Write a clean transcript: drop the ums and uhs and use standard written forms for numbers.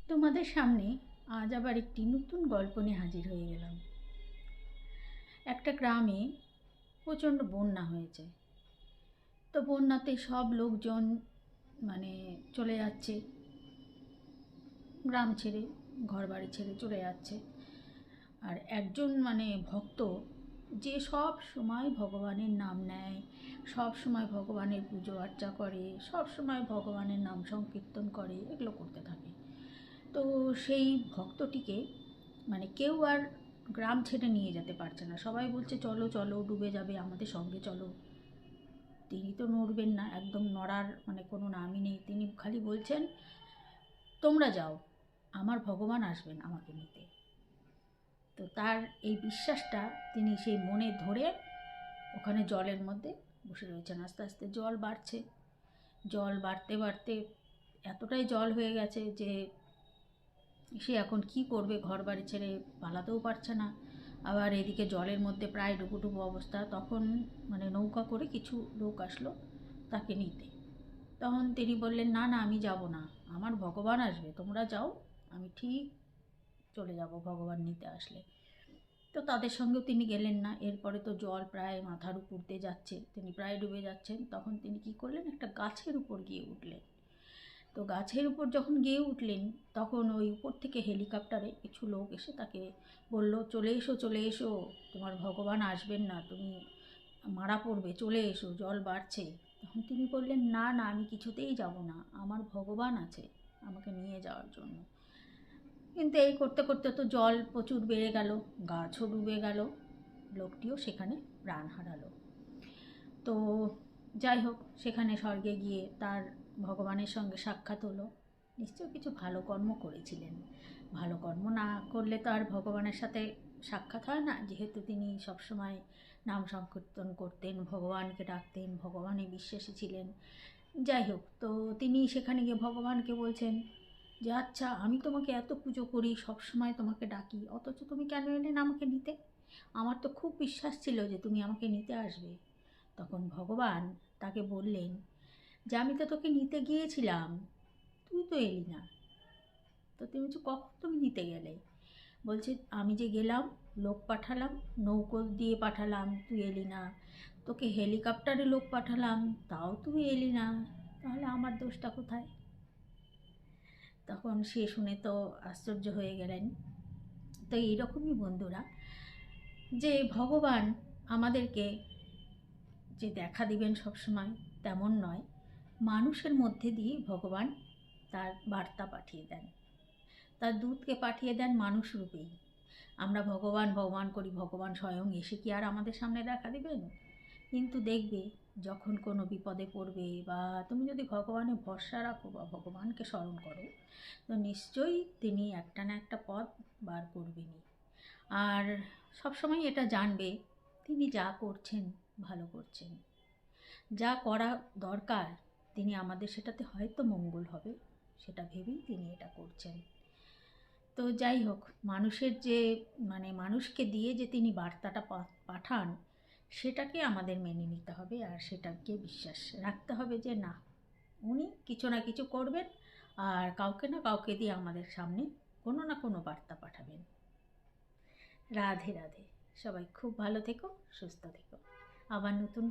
তোমাদের সামনে আজ আবার একটি নতুন গল্প নিয়ে হাজির হয়ে গেলাম। একটা গ্রামে প্রচণ্ড বন্যা হয়েছে। তো বন্যাতে সব লোকজন চলে যাচ্ছে, গ্রাম ছেড়ে, ঘর বাড়ি ছেড়ে চলে যাচ্ছে। আর একজন ভক্ত, যে সব সময় ভগবানের নাম নেয়, সব সময় ভগবানের পুজো আর্চা করে, সব সময় ভগবানের নাম সংকীর্তন করে, এগুলো করতে থাকে। তো সেই ভক্তটিকে কেউ আর গ্রাম ছেড়ে নিয়ে যেতে পারছে না। সবাই বলছে চলো চলো, ডুবে যাবে, আমাদের সঙ্গে চলো। তিনি তো নড়বেন না, একদম নড়ার কোনো নামই নেই। তিনি খালি বলছেন তোমরা যাও, আমার ভগবান আসবেন আমাকে নিতে। তো তার এই বিশ্বাসটা তিনি সেই মনে ধরে ওখানে জলের মধ্যে বসে রয়েছেন। আস্তে আস্তে জল বাড়ছে, জল বাড়তে বাড়তে এতটাই জল হয়ে গেছে যে সে এখন কি করবে, ঘর বাড়ি ছেড়ে পালাতেও পারছে না। আবার এদিকে জলের মধ্যে প্রায় ডুবুডুবু অবস্থা। তখন নৌকা করে কিছু লোক আসলো তাকে নিতে। তখন তিনি বললেন না না, আমি যাব না, আমার ভগবান আসবে, তোমরা যাও, আমি ঠিক চলে যাব ভগবান নিতে আসলে। তো তাদের সঙ্গেও তিনি গেলেন না। এরপরে তো জল প্রায় মাথার উপর দিয়ে যাচ্ছে, তিনি প্রায় ডুবে যাচ্ছেন। তখন তিনি কি করলেন, একটা গাছের উপর গিয়ে উঠলেন। তো গাছের উপর যখন গিয়ে উঠলেন, তখন ওই উপর থেকে হেলিকপ্টারে কিছু লোক এসে তাকে বলল চলে এসো চলে এসো, তোমার ভগবান আসবেন না, তুমি মারা পড়বে, চলে এসো, জল বাড়ছে। তখন তিনি বললেন না না, আমি কিছুতেই যাব না, আমার ভগবান আছে আমাকে নিয়ে যাওয়ার জন্য। কিন্তু এই করতে করতে তো জল প্রচুর বেড়ে গেল, গাছও ডুবে গেল, লোকটিও সেখানে প্রাণ হারালো। তো যাই হোক, সেখানে স্বর্গে গিয়ে তার ভগবানের সঙ্গে সাক্ষাৎ হলো। নিশ্চয়ই কিছু ভালো কর্ম করেছিলেন। ভালো কর্ম না করলে তো আর ভগবানের সাথে সাক্ষাৎ হয় না। যেহেতু তিনি সবসময় নাম সংকীর্তন করতেন, ভগবানকে ডাকতেন, ভগবানে বিশ্বাসী ছিলেন। যাই হোক, তো তিনি সেখানে গিয়ে ভগবানকে বলছেন যে আচ্ছা, আমি তোমাকে এত পুজো করি, সবসময় তোমাকে ডাকি, অথচ তুমি কেন এলেন আমাকে নিতে? আমার তো খুব বিশ্বাস ছিল যে তুমি আমাকে নিতে আসবে। তখন ভগবান তাকে বললেন যে আমি তো তোকে নিতে গিয়েছিলাম, তুই তো এলি না। তো তুমি কখন তুমি নিতে গেলে? বলছে আমি যে গেলাম, লোক পাঠালাম, নৌকো দিয়ে পাঠালাম, তুই এলি না। তোকে হেলিকপ্টারে লোক পাঠালাম, তাও তুই এলি না, তাহলে আমার দোষটা কোথায়? তখন সে শুনে তো আশ্চর্য হয়ে গেলেন। তো এইরকমই বন্ধুরা, যে ভগবান আমাদেরকে যে দেখা দিবেন সবসময় তেমন নয়, মানুষের মধ্যে দিয়ে ভগবান তার বার্তা পাঠিয়ে দেন, তার দূতকে পাঠিয়ে দেন মানুষ রূপেই। আমরা ভগবান ভগবান করি, ভগবান স্বয়ং এসে কি আর আমাদের সামনে দেখা দিবেন? কিন্তু দেখবে, যখন কোনো বিপদে পড়বে বা তুমি যদি ভগবানে ভরসা রাখো বা ভগবানকে স্মরণ করো, তো নিশ্চয়ই তিনি একটা না একটা পথ বার করবেনই। আর সবসময় এটা জানবে তিনি যা করছেন ভালো করছেন, যা করা দরকার তিনি আমাদের সেটাতে হয়তো মঙ্গল হবে, সেটা ভেবেই তিনি এটা করছেন। তো যাই হোক, মানুষের যে মানুষকে দিয়ে যে তিনি বার্তাটা পাঠান, সেটাকে আমাদের মেনে নিতে হবে। আর সেটাকে বিশ্বাস রাখতে হবে যে না, উনি কিছু না কিছু করবেন, আর কাউকে না কাউকে দিয়ে আমাদের সামনে কোনো না কোনো বার্তা পাঠাবেন। রাধে রাধে। সবাই খুব ভালো থেকো, সুস্থ থেকো। আবার নতুন